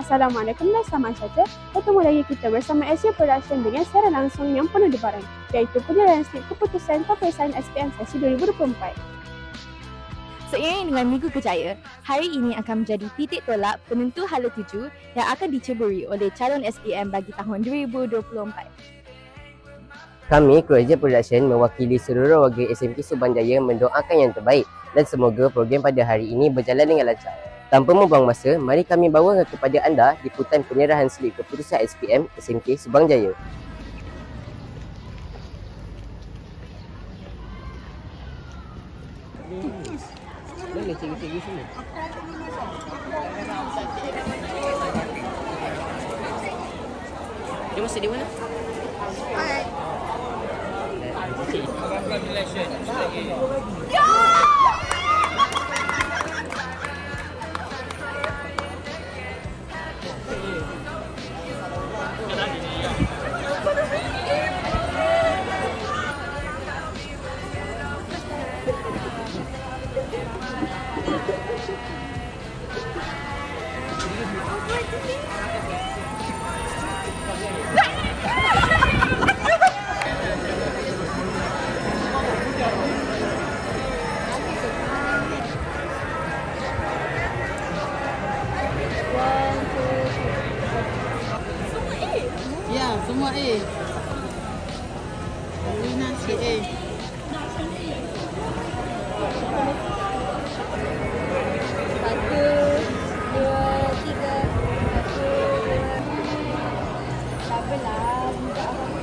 Assalamualaikum dan selamat sejahtera. Bertemu lagi kita bersama Asia Production dengan siaran langsung yang penuh debaran, iaitu penyerahan slip keputusan peperiksaan SPM sesi 2024. Seiring dengan Minggu Kejaya, hari ini akan menjadi titik tolak penentu hala tuju yang akan diceburi oleh calon SPM bagi tahun 2024. Kami, kru Asia Production mewakili seluruh warga SMK Subanjaya mendoakan yang terbaik dan semoga program pada hari ini berjalan dengan lancar. Tanpa membuang masa, mari kami bawakan kepada anda liputan penyerahan slip keputusan SPM SMK Subanjaya. Mana cikgu-cikgu sini? Dia masih di mana? Ya, semua A. Lina si A. Satu, dua, tiga. Satu, dua. Tak apalah, buka apa-apa.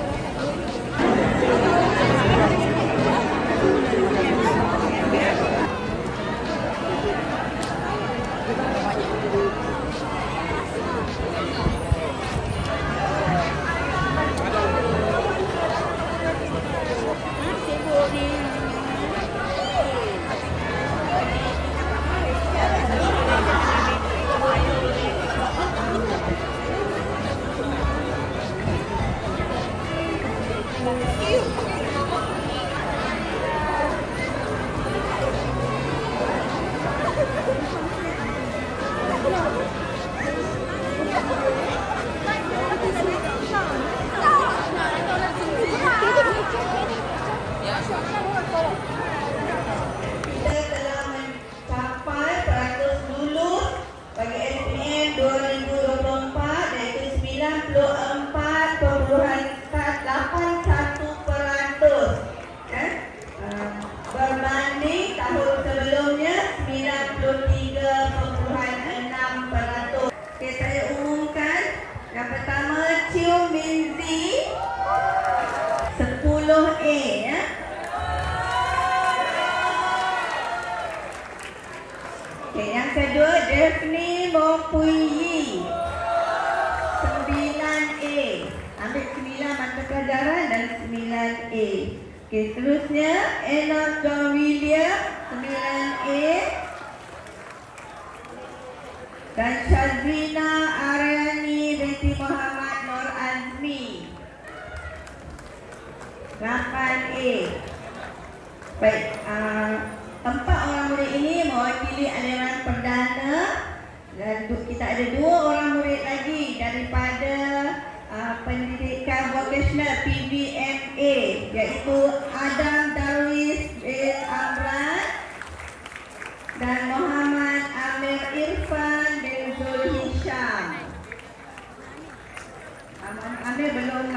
Berbanding tahun sebelumnya 93.6%. Okay, saya umumkan yang pertama Chiu Minzi 10A ya. Okay, yang kedua Daphne Mopuyi 9A. Ambil 9 mata pelajaran dan 9A. Okey, seterusnya Enoch John William 9A dan Shazrina Aryani binti Muhammad Nur Azmi 8A. Baik, empat orang murid ini mewakili aliran perdana dan kita ada 2 orang murid lagi daripada pendidikan vocational PVMA, iaitu Adam Darwis bin Amran dan Muhammad Amir Irfan bin Zul Hisham. Amir belum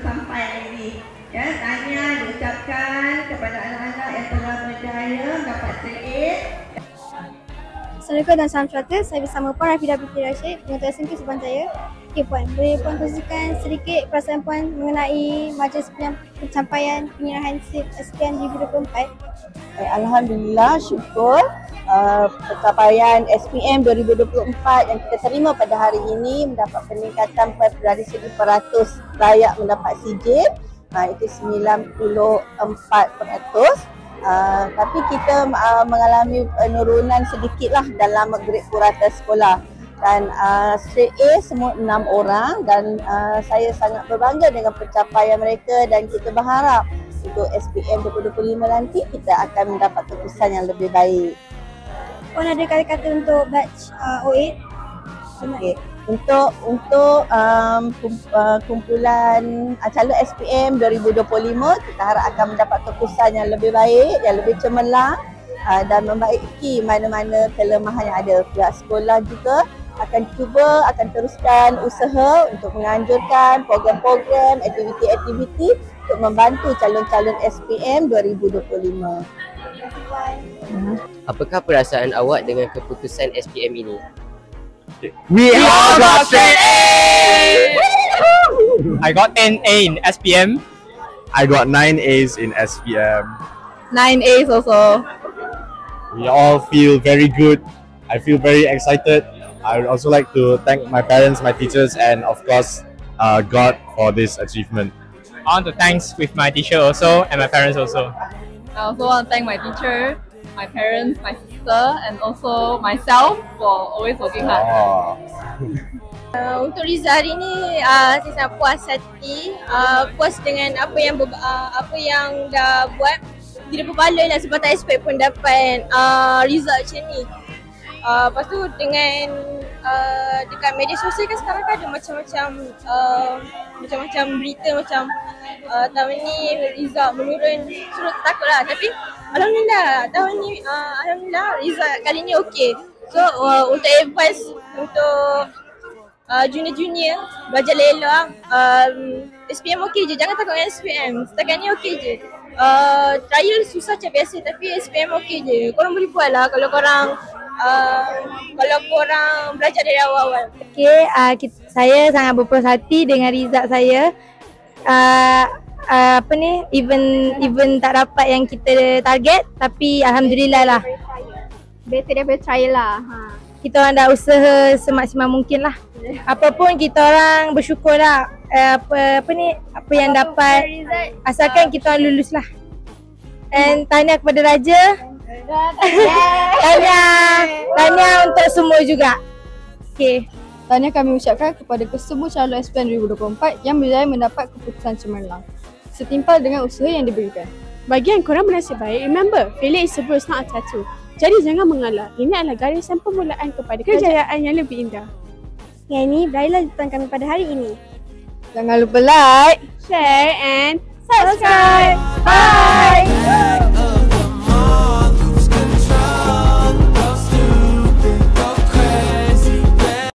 sampai lagi. Ya, tanya diucapkan kepada anak-anak yang telah berjaya dapat sedikit. Assalamualaikum dan salam sejahtera. Saya bersama Puan Rafidah binti Rashid, pengetua SMK Subanjaya. Okey Puan, boleh Puan kongsikan sedikit perasaan Puan mengenai majlis pencapaian penyerahan slip SPM 2024? Alhamdulillah, syukur pencapaian SPM 2024 yang kita terima pada hari ini mendapat peningkatan dari segi peratus layak mendapat sijil. Itu 94%. Tapi kita mengalami penurunan sedikitlah dalam grade purata sekolah. Dan straight A semua 6 orang dan saya sangat berbangga dengan pencapaian mereka dan kita berharap untuk SPM 2025 nanti kita akan mendapat keputusan yang lebih baik. Puan ada kata-kata untuk batch 08? Okey. Untuk kumpulan calon SPM 2025, kita harap akan mendapat keputusan yang lebih baik, yang lebih cemerlang dan membaiki mana-mana kelemahan yang ada. Pihak sekolah juga akan teruskan usaha untuk menganjurkan program-program, aktiviti-aktiviti untuk membantu calon-calon SPM 2025. Apakah perasaan awak dengan keputusan SPM ini? We all got straight A! I got 10 A in SPM. I got 9 A's in SPM. 9 A's also. We all feel very good. I feel very excited. I would also like to thank my parents, my teachers, and of course, God for this achievement. I want to thanks with my teacher also and my parents also. I also want to thank my teacher, my parents, my sister, and also myself for always working hard. Untuk result hari ni saya sangat puas hati, puas dengan apa yang dah buat. Tidak berbaloi lah sebab tak expect pun dapat result macam ni. Lepas tu dengan dekat media sosial kan sekarang kan ada macam-macam berita macam tahun ni result menurun, suruh takut lah. Tapi Alhamdulillah tahun ni Alhamdulillah result kali ni okey. So untuk advice untuk junior-junior belajar elok, SPM okey je, jangan takut dengan SPM. Setakat ni okey je. Trial susah macam biasa tapi SPM okey je. Korang boleh buat lah kalau korang belajar dari awal-awal. Okay, saya sangat berpuas hati dengan result saya. Even tak dapat yang kita target, tapi Alhamdulillah lah. Better daripada trial lah. Kita orang dah usaha semaksimal mungkin lah. Apapun kita orang bersyukur lah. Apa yang dapat, asalkan kita orang lulus lah. And tahniah kepada Raja. Tahniah untuk semua juga. Okay. Tahniah kami ucapkan kepada kesemua calon SPM 2024 yang berjaya mendapat keputusan cemerlang setimpal dengan usaha yang diberikan. Bagi yang korang bernasib baik, remember, failure is a bruise, not a tattoo. Jadi jangan mengalah. Ini adalah garisan permulaan kepada kejayaan yang lebih indah. Yang ini berakhirlah liputan kami pada hari ini. Jangan lupa like, Share and subscribe. Bye.